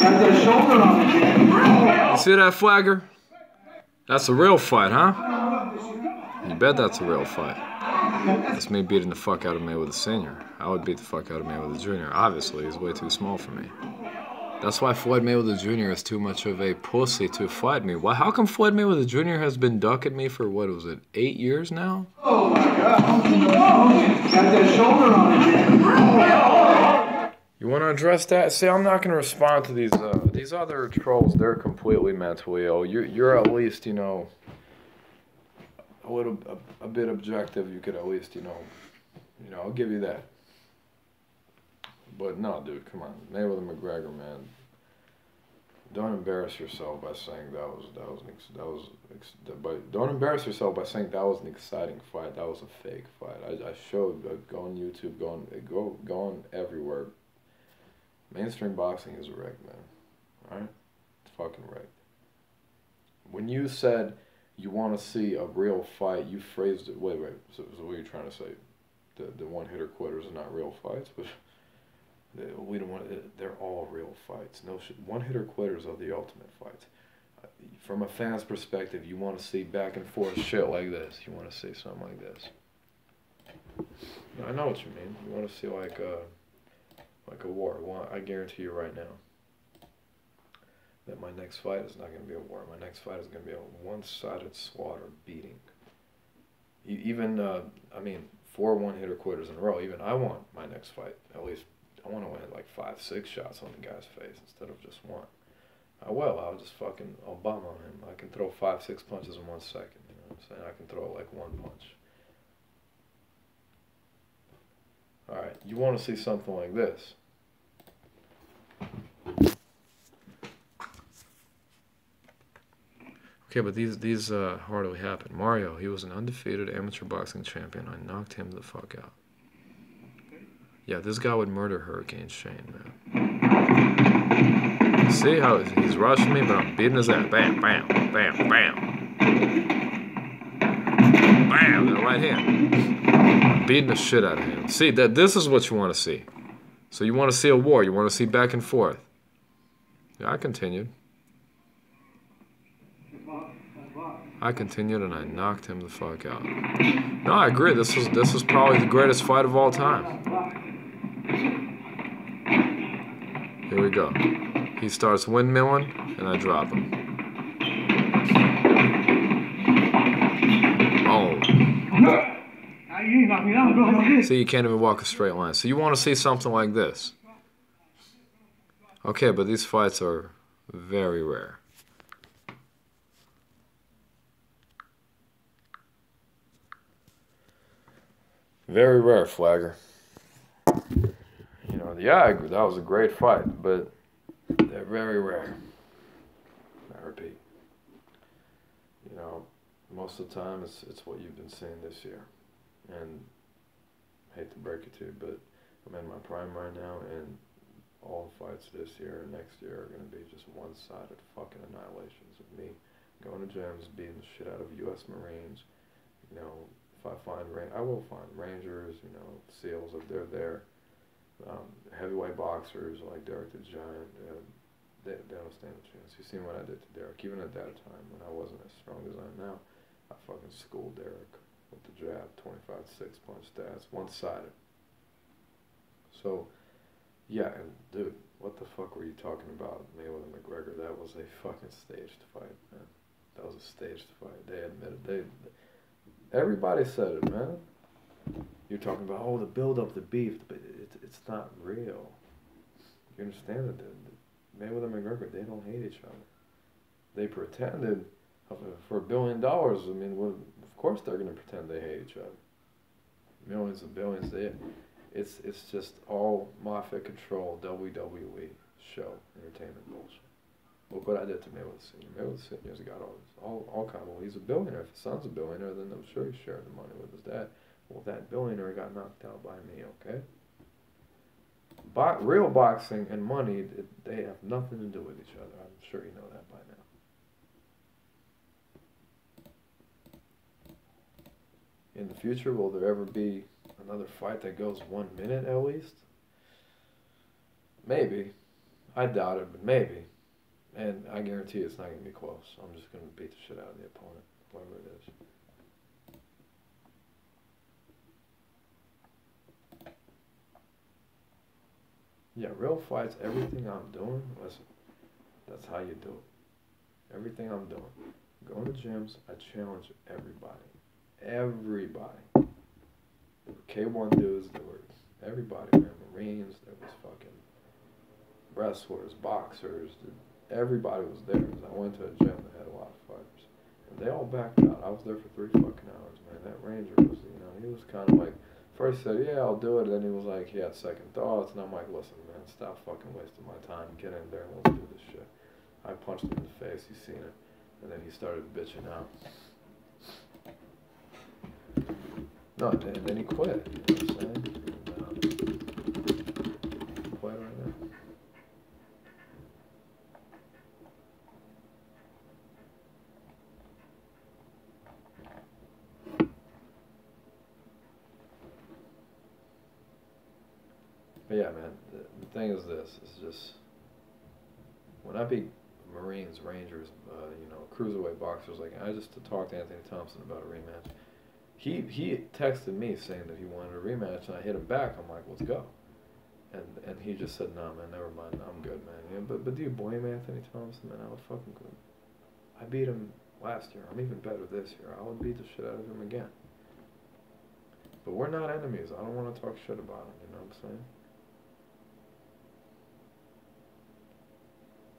You see that, Flagger? That's a real fight, huh? You bet that's a real fight. That's me beating the fuck out of Mayweather Sr. I would beat the fuck out of Mayweather Jr. Obviously, he's way too small for me. That's why Floyd Mayweather Jr. is too much of a pussy to fight me. Why? How come Floyd Mayweather Jr. has been ducking me for, what was it, 8 years now? Oh my God. Got that shoulder on it. You want to address that? See, I'm not going to respond to these other trolls. They're completely mentally ill. You're at least, you know, a bit objective. You could at least, you know, I'll give you that. But no, dude, come on, Mayweather McGregor, man. Don't embarrass yourself by saying don't embarrass yourself by saying that was an exciting fight. That was a fake fight. I showed. Go on YouTube. Go on everywhere. Mainstream boxing is rigged, man. All right, it's fucking rigged. When you said you want to see a real fight, you phrased it. Wait. So what are you trying to say? The one-hitter quitters are not real fights, but. We don't want. They're all real fights. No shit. One-hitter quitters are the ultimate fights. From a fan's perspective, you want to see back and forth shit like this. You want to see something like this. I know what you mean. You want to see like a war. I guarantee you right now that my next fight is not going to be a war. My next fight is going to be a one-sided slaughter beating. Even I mean, 4 one-hitter quitters in a row. Even I want my next fight at least. I want to land like 5, 6 shots on the guy's face instead of just 1. I'll just fucking Obama on him. I can throw 5, 6 punches in 1 second. You know what I'm saying? I can throw like 1 punch. Alright, you want to see something like this. Okay, but these hardly happen. Mario, he was an undefeated amateur boxing champion. I knocked him the fuck out. Yeah, this guy would murder Hurricane Shane, man. See how he's rushing me, but I'm beating his ass. Bam, bam, bam, bam. Bam, that right hand. I'm beating the shit out of him. See, this is what you want to see. So you want to see a war. You want to see back and forth. Yeah, I continued. And I knocked him the fuck out. No, I agree. This is probably the greatest fight of all time. Here we go. He starts windmilling, and I drop him. Oh. See, you can't even walk a straight line. So you want to see something like this. Okay, but these fights are very rare. Very rare, Flagger. You know, yeah, I agree. That was a great fight, but they're very rare. I repeat. You know, most of the time it's what you've been seeing this year. And I hate to break it to you, but I'm in my prime right now, and all the fights this year and next year are going to be just one-sided fucking annihilations of me going to gyms, beating the shit out of U.S. Marines. You know, if I find I will find Rangers, you know, SEALs, if they're there. Heavyweight boxers like Derek the Giant, they don't stand a chance. You seen what I did to Derek. Even at that time, when I wasn't as strong as I am now, I fucking schooled Derek with the jab, 25-6 punch stats, one-sided. So, yeah, and dude, what the fuck were you talking about, Mayweather McGregor? That was a fucking staged fight, man. That was a staged fight. They admitted. Everybody said it, man. You're talking about, oh, the build-up, the beef, but it's not real. You understand that Mayweather and McGregor, they don't hate each other. They pretended for $1 billion. I mean, well, of course they're going to pretend they hate each other. Millions and billions. It's just all mafia control, WWE show, entertainment bullshit. Look what I did to Mayweather Sr. Mayweather Sr.'s got all kind of, well, he's a billionaire. If his son's a billionaire, then I'm sure he's sharing the money with his dad. Well, that billionaire got knocked out by me, okay? Real boxing and money, they have nothing to do with each other. I'm sure you know that by now. In the future, will there ever be another fight that goes 1 minute at least? Maybe. I doubt it, but maybe. And I guarantee it's not going to be close. I'm just going to beat the shit out of the opponent, whoever it is. Yeah, real fights, everything I'm doing, listen, that's how you do it. Everything I'm doing. Going to gyms, I challenge everybody. Everybody. There were K1 dudes, there were everybody, man. Marines, there was fucking wrestlers, boxers. Everybody was there. I went to a gym that had a lot of fighters. And they all backed out. I was there for 3 fucking hours, man. That Ranger was, he was kind of like, first he said, yeah, I'll do it. And then he was like, he had second thoughts. And I'm like, listen, man, stop fucking wasting my time. Get in there and let's do this shit. I punched him in the face. He's seen it. And then he started bitching out. No, and then he quit. You know what I'm saying? And, he quit right now. But yeah, man, the thing is this. It's just, when I beat Marines, Rangers, cruiserweight boxers, like, I just talked to Anthony Thompson about a rematch. He texted me saying that he wanted a rematch, and I hit him back. I'm like, let's go. And he just said, nah, man, never mind. I'm good, man. Yeah, but do you blame Anthony Thompson, man? I was fucking good. I beat him last year. I'm even better this year. I would beat the shit out of him again. But we're not enemies. I don't want to talk shit about him, you know what I'm saying?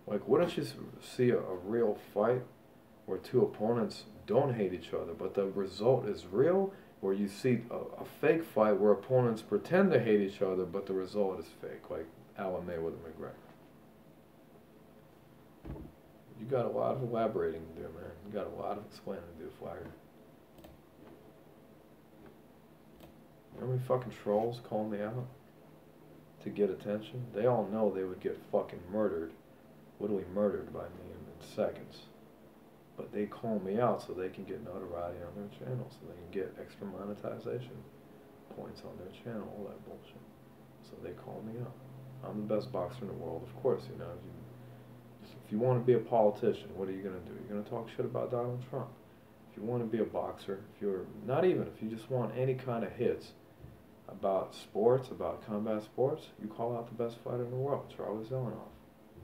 Like, wouldn't you see a real fight where two opponents don't hate each other, but the result is real? Where you see a fake fight where opponents pretend to hate each other, but the result is fake, like Alan Mayweather McGregor. You got a lot of elaborating to do, man. You got a lot of explaining to do, Flagger. You know how many fucking trolls call me out to get attention? They all know they would get fucking murdered, literally murdered by me in seconds. But they call me out so they can get notoriety on their channel, so they can get extra monetization points on their channel, all that bullshit. So they call me out. I'm the best boxer in the world, of course, you know. If you want to be a politician, what are you going to do? You're going to talk shit about Donald Trump. If you want to be a boxer, if you just want any kind of hits about sports, about combat sports, you call out the best fighter in the world, Charlie Zelenoff.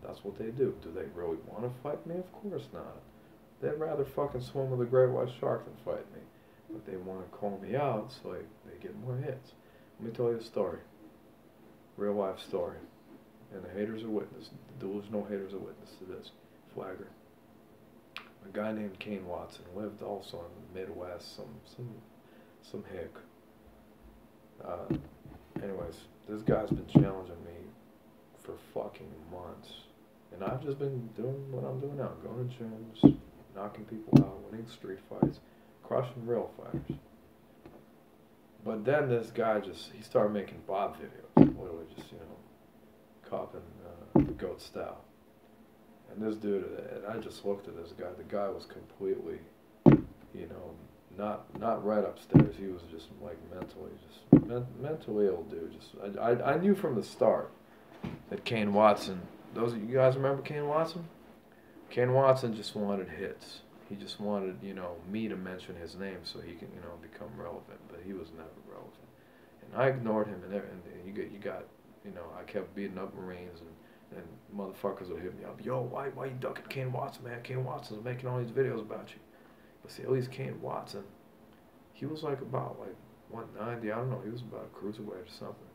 That's what they do. Do they really want to fight me? Of course not. They'd rather fucking swim with a great white shark than fight me. But they want to call me out so they get more hits. Let me tell you a story. Real life story. And the haters are witness. The delusional haters are witness to this. Flagger. A guy named Kane Watson lived also in the Midwest, some hick. Anyways, this guy's been challenging me for fucking months. And I've just been doing what I'm doing now. Going to gyms, knocking people out, winning street fights, crushing real fighters. But then this guy he started making Bob videos, literally just, copying G.O.A.T style. And this dude, and I just looked at this guy, the guy was completely, not right upstairs. He was just like mentally ill dude. I knew from the start that Kane Watson, you guys remember Kane Watson? Kane Watson just wanted hits. He just wanted, me to mention his name so he can, become relevant. But he was never relevant. And I ignored him, and you got, I kept beating up Marines, and motherfuckers would hit me up. Yo, why you ducking Kane Watson, man? Kane Watson's making all these videos about you. But see, at least Kane Watson, he was like about 190. I don't know. He was about a cruiserweight or something.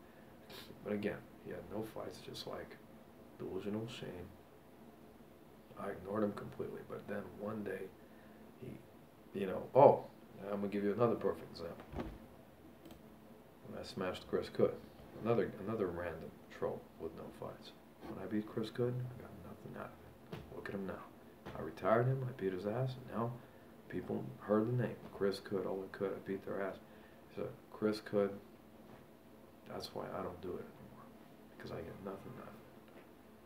But again, he had no fights, just like delusional shame. I ignored him completely, but then one day, I'm gonna give you another perfect example. When I smashed Chris Good, another random troll with no fights. When I beat Chris Good, I got nothing out of it. Look at him now. I retired him, I beat his ass, and now people heard the name. Chris Good, all they could, I beat their ass. So Chris Good, that's why I don't do it anymore. Because I get nothing out of it.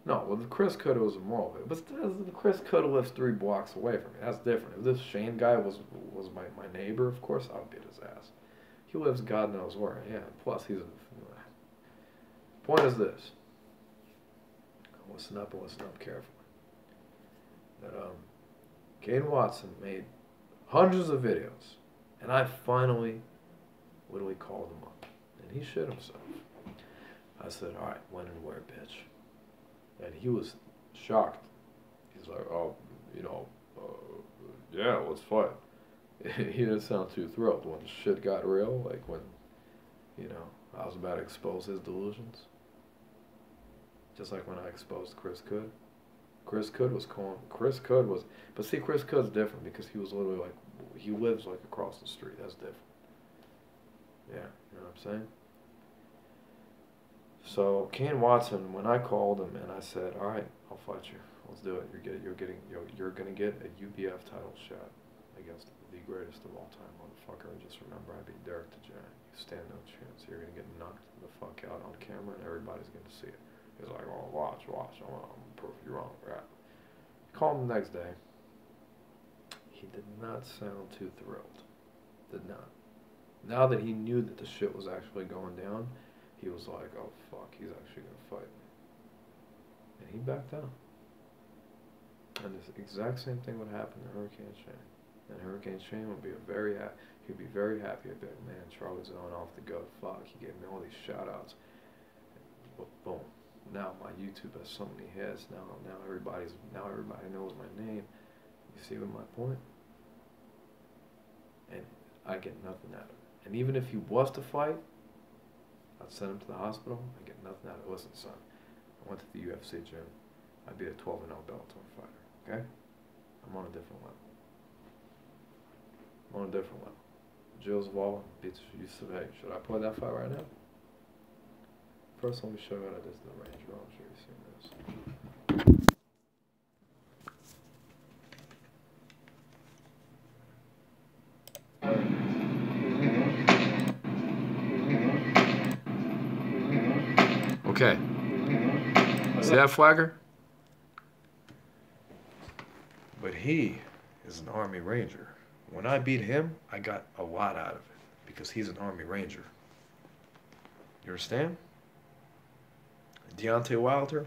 No, well, the Chris Could was immoral. But the Chris Could lives 3 blocks away from me. That's different. If this Shane guy was my neighbor, of course I would beat his ass. He lives God knows where. Yeah, plus he's... Point is this. listen up carefully. That Caden Watson made hundreds of videos, and I finally literally called him up, and he shit himself. I said, all right, when and where, bitch? And he was shocked. He's like, oh, you know, yeah, let's fight. He didn't sound too thrilled when shit got real, like when, you know, I was about to expose his delusions. Just like when I exposed Chris Cood. Chris Cood was calling, but see, Chris Cood's different because he was literally like, he lives like across the street. That's different. Yeah, you know what I'm saying? So Kane Watson, when I called him and I said, all right, I'll fight you. Let's do it. You're gonna get a UBF title shot against the greatest of all time, motherfucker. And just remember, I beat Derek DeGen. You stand no chance. You're gonna get knocked the fuck out on camera, and everybody's gonna see it. He's like, oh, watch. I'm gonna prove you wrong, right? Called him the next day. He did not sound too thrilled. Did not. Now that he knew that the shit was actually going down, he was like, oh fuck, he's actually gonna fight me. And he backed down. And this exact same thing would happen to Hurricane Shane. And Hurricane Shane would be he'd be very happy about, man, Charlie Zelenoff the GOAT. Fuck, he gave me all these shout outs. Boom. Now my YouTube has so many hits. Now everybody knows my name. You see what my point? And I get nothing out of it. And even if he was to fight, I'd send him to the hospital. I get nothing out of it. Listen, son, I went to the UFC gym. I beat a 12-0 Bellator fighter. Okay? I'm on a different level. I'm on a different level. Jill Zavala beats you. Hey, should I play that fight right now? First, let me show you what I did to the range. I'm sure you've seen this. Okay. See that flagger? But he is an Army Ranger. When I beat him, I got a lot out of it because he's an Army Ranger. You understand? Deontay Wilder,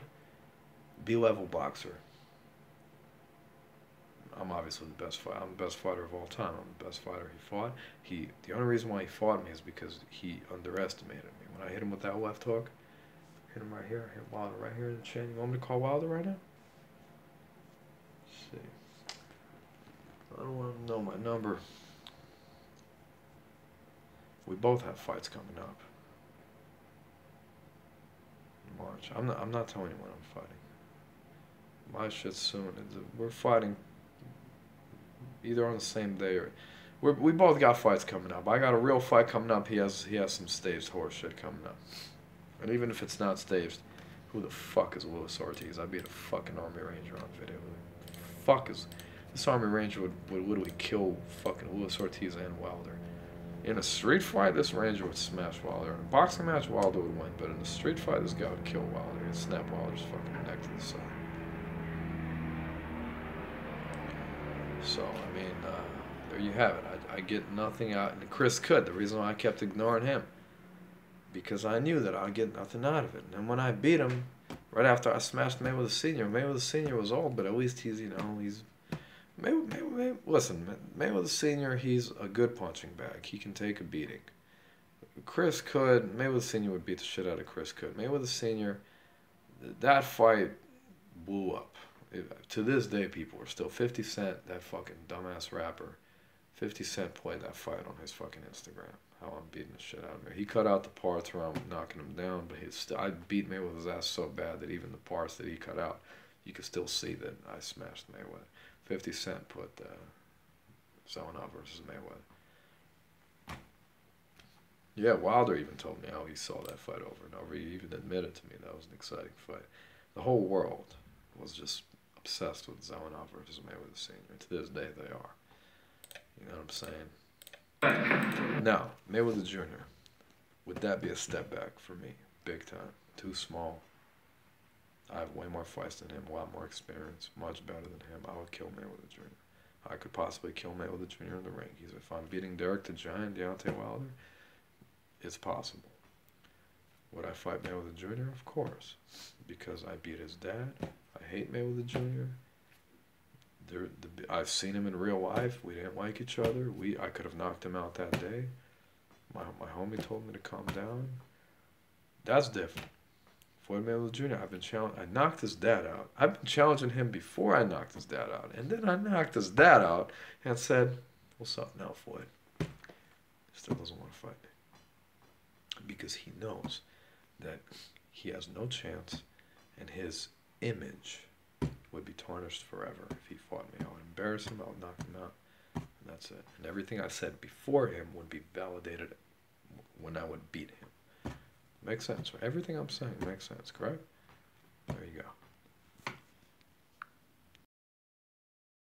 B-level boxer. I'm obviously the best fighter. I'm the best fighter of all time. I'm the best fighter he fought. The only reason why he fought me is because he underestimated me. When I hit him with that left hook, hit him right here, hit Wilder right here in the chin. You want me to call Wilder right now? Let's see. I don't want to know my number. We both have fights coming up. March. I'm not telling you when I'm fighting. My shit's soon. We're fighting either on the same day or we both got fights coming up. I got a real fight coming up. He has some staged horse shit coming up. And even if it's not staged, who the fuck is Luis Ortiz? I beat a fucking Army Ranger on video. Fuck is this Army Ranger would literally kill fucking Luis Ortiz and Wilder. In a street fight, this Ranger would smash Wilder. In a boxing match, Wilder would win. But in a street fight, this guy would kill Wilder. He'd snap Wilder's fucking neck to the side. So, I mean, there you have it. I get nothing out. And Chris Cood, the reason why I kept ignoring him, because I knew that I'd get nothing out of it. And when I beat him, right after I smashed Mayweather Sr., Mayweather Sr. was old, but at least he's, you know, he's... Listen, Mayweather Sr., he's a good punching bag. He can take a beating. Chris Cood, Mayweather Sr. would beat the shit out of Chris Cood. Mayweather Sr., that fight blew up. To this day, people are still... 50 Cent, that fucking dumbass rapper, 50 Cent played that fight on his fucking Instagram. How I'm beating the shit out of him. He cut out the parts where I'm knocking him down, but I beat Mayweather's ass so bad that even the parts that he cut out, you could still see that I smashed Mayweather. 50 Cent put Zelenoff versus Mayweather. Yeah, Wilder even told me how he saw that fight over and over. He even admitted to me that was an exciting fight. The whole world was just obsessed with Zelenoff versus Mayweather Sr. To this day, they are. You know what I'm saying? Now, Mayweather Jr., would that be a step back for me? Big time. Too small. I have way more fights than him, a lot more experience, much better than him. I would kill Mayweather Jr. I could possibly kill Mayweather Jr. in the ring. If I'm beating Derek the Giant, Deontay Wilder, it's possible. Would I fight Mayweather Jr.? Of course, because I beat his dad. I hate Mayweather Jr. I've seen him in real life. We didn't like each other. I could have knocked him out that day. My homie told me to calm down. That's different. Floyd Mayweather Jr. I've been challenged. I knocked his dad out. I've been challenging him before I knocked his dad out, and then I knocked his dad out and said, "What's up now, Floyd?" He still doesn't want to fight me because he knows that he has no chance, and his image would be tarnished forever if he fought me. I would embarrass him. I would knock him out, and that's it. And everything I said before him would be validated when I would beat him. Makes sense, right? Everything I'm saying makes sense, correct? There you go.